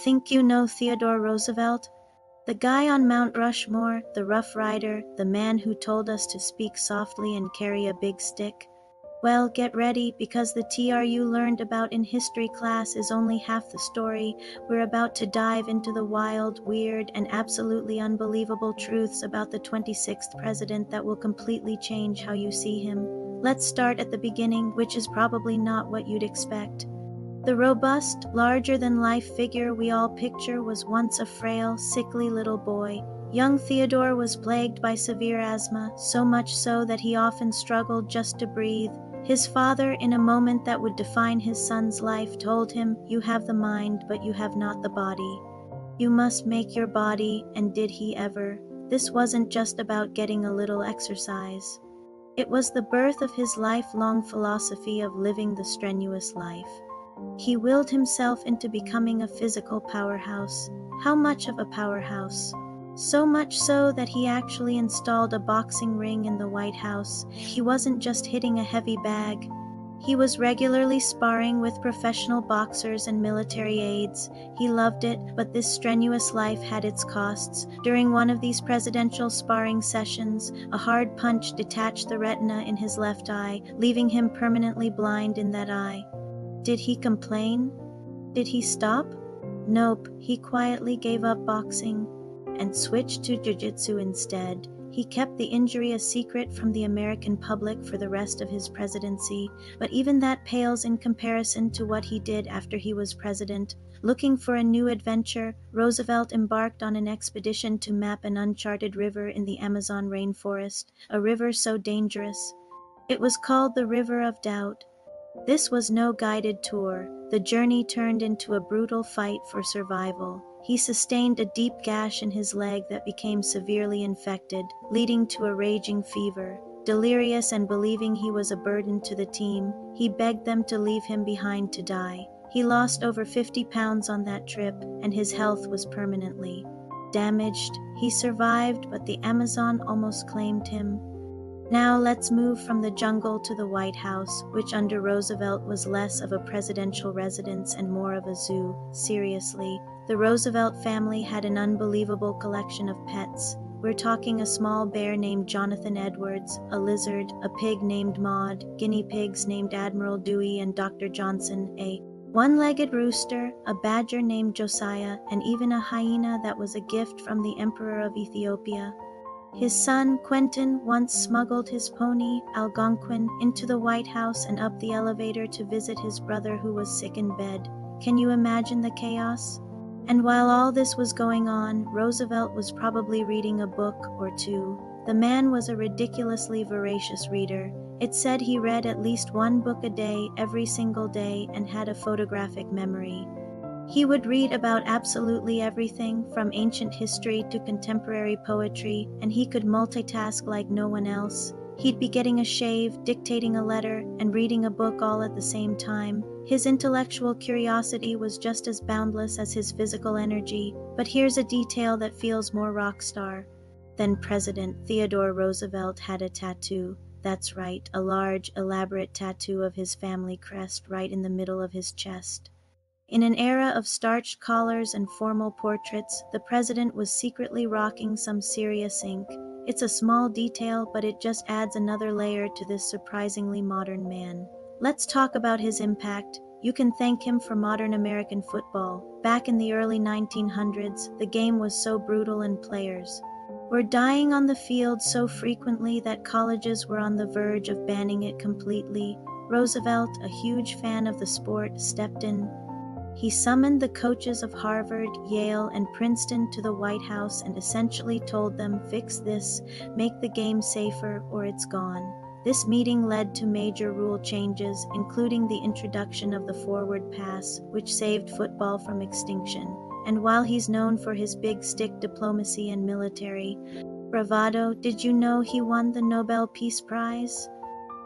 Think you know Theodore Roosevelt? The guy on Mount Rushmore, the Rough Rider, the man who told us to speak softly and carry a big stick? Well, get ready, because the TR you learned about in history class is only half the story. We're about to dive into the wild, weird, and absolutely unbelievable truths about the 26th president that will completely change how you see him. Let's start at the beginning, which is probably not what you'd expect. The robust, larger-than-life figure we all picture was once a frail, sickly little boy. Young Theodore was plagued by severe asthma, so much so that he often struggled just to breathe. His father, in a moment that would define his son's life, told him, "You have the mind, but you have not the body. You must make your body," and did he ever? This wasn't just about getting a little exercise. It was the birth of his lifelong philosophy of living the strenuous life. He willed himself into becoming a physical powerhouse. How much of a powerhouse? So much so that he actually installed a boxing ring in the White House. He wasn't just hitting a heavy bag. He was regularly sparring with professional boxers and military aides. He loved it, but this strenuous life had its costs. During one of these presidential sparring sessions, a hard punch detached the retina in his left eye, leaving him permanently blind in that eye. Did he complain? Did he stop? Nope, he quietly gave up boxing and switched to jiu-jitsu instead. He kept the injury a secret from the American public for the rest of his presidency, but even that pales in comparison to what he did after he was president. Looking for a new adventure, Roosevelt embarked on an expedition to map an uncharted river in the Amazon rainforest, a river so dangerous. It was called the River of Doubt. This was no guided tour. The journey turned into a brutal fight for survival. He sustained a deep gash in his leg that became severely infected, leading to a raging fever. Delirious and believing he was a burden to the team, he begged them to leave him behind to die. He lost over 50 pounds on that trip, and his health was permanently damaged. He survived, but the Amazon almost claimed him. Now let's move from the jungle to the White House, which under Roosevelt was less of a presidential residence and more of a zoo. Seriously, the Roosevelt family had an unbelievable collection of pets. We're talking a small bear named Jonathan Edwards, a lizard, a pig named Maud, guinea pigs named Admiral Dewey and Dr. Johnson, a one-legged rooster, a badger named Josiah, and even a hyena that was a gift from the Emperor of Ethiopia. His son, Quentin, once smuggled his pony, Algonquin, into the White House and up the elevator to visit his brother who was sick in bed. Can you imagine the chaos? And while all this was going on, Roosevelt was probably reading a book or two. The man was a ridiculously voracious reader. It said he read at least one book a day, every single day, and had a photographic memory. He would read about absolutely everything, from ancient history to contemporary poetry, and he could multitask like no one else. He'd be getting a shave, dictating a letter, and reading a book all at the same time. His intellectual curiosity was just as boundless as his physical energy, but here's a detail that feels more rock star. Then President Theodore Roosevelt had a tattoo. That's right, a large, elaborate tattoo of his family crest right in the middle of his chest. In an era of starched collars and formal portraits, the president was secretly rocking some serious ink. It's a small detail, but it just adds another layer to this surprisingly modern man. Let's talk about his impact. You can thank him for modern American football. Back in the early 1900s, the game was so brutal and players were dying on the field so frequently that colleges were on the verge of banning it completely. Roosevelt, a huge fan of the sport, stepped in. He summoned the coaches of Harvard, Yale, and Princeton to the White House and essentially told them, "Fix this, make the game safer, or it's gone." This meeting led to major rule changes, including the introduction of the forward pass, which saved football from extinction. And while he's known for his big stick diplomacy and military bravado, did you know he won the Nobel Peace Prize?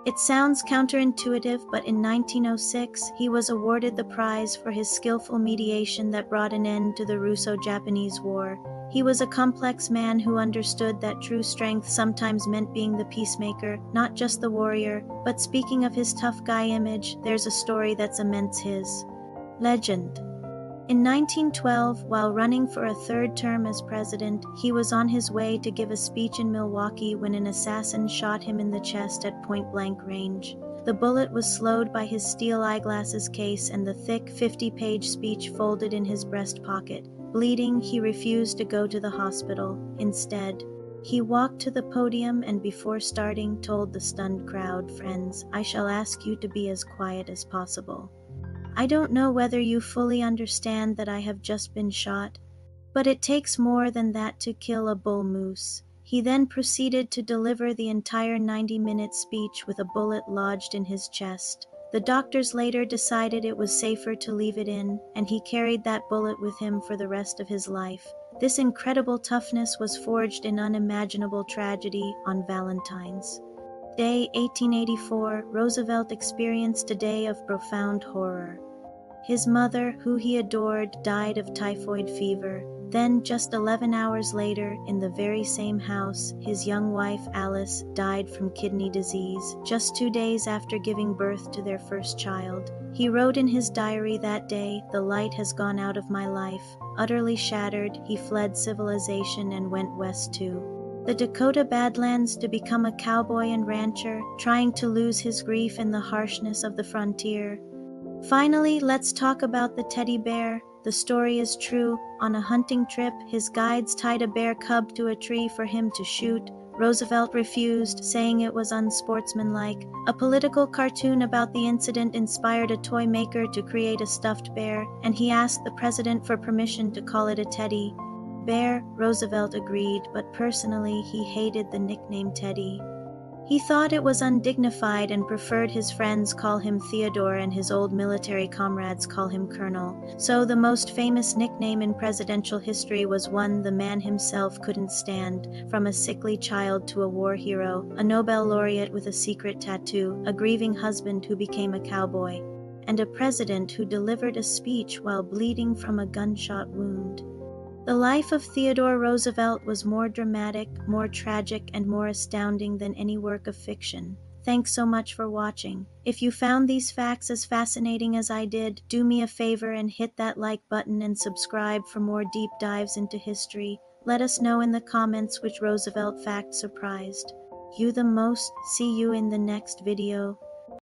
It sounds counterintuitive, but in 1906, he was awarded the prize for his skillful mediation that brought an end to the Russo-Japanese War. He was a complex man who understood that true strength sometimes meant being the peacemaker, not just the warrior. But speaking of his tough guy image, there's a story that cements his legend. In 1912, while running for a third term as president, he was on his way to give a speech in Milwaukee when an assassin shot him in the chest at point-blank range. The bullet was slowed by his steel eyeglasses case and the thick 50-page speech folded in his breast pocket. Bleeding, he refused to go to the hospital. Instead, he walked to the podium and before starting told the stunned crowd, "Friends, I shall ask you to be as quiet as possible. I don't know whether you fully understand that I have just been shot, but it takes more than that to kill a bull moose." He then proceeded to deliver the entire 90-minute speech with a bullet lodged in his chest. The doctors later decided it was safer to leave it in, and he carried that bullet with him for the rest of his life. This incredible toughness was forged in unimaginable tragedy on Valentine's Day, 1884. Roosevelt experienced a day of profound horror. His mother, who he adored, died of typhoid fever. Then, just 11 hours later, in the very same house, his young wife, Alice, died from kidney disease, just 2 days after giving birth to their first child. He wrote in his diary that day, "The light has gone out of my life." Utterly shattered, he fled civilization and went west to the Dakota Badlands to become a cowboy and rancher, trying to lose his grief in the harshness of the frontier. Finally, let's talk about the teddy bear. The story is true. On a hunting trip, his guides tied a bear cub to a tree for him to shoot. Roosevelt refused, saying it was unsportsmanlike. A political cartoon about the incident inspired a toy maker to create a stuffed bear, and he asked the president for permission to call it a teddy bear. Roosevelt agreed, but personally, he hated the nickname Teddy. He thought it was undignified and preferred his friends call him Theodore and his old military comrades call him Colonel. So the most famous nickname in presidential history was one the man himself couldn't stand. From a sickly child to a war hero, a Nobel laureate with a secret tattoo, a grieving husband who became a cowboy, and a president who delivered a speech while bleeding from a gunshot wound. The life of Theodore Roosevelt was more dramatic, more tragic, and more astounding than any work of fiction. Thanks so much for watching. If you found these facts as fascinating as I did, do me a favor and hit that like button and subscribe for more deep dives into history. Let us know in the comments which Roosevelt fact surprised you the most. See you in the next video.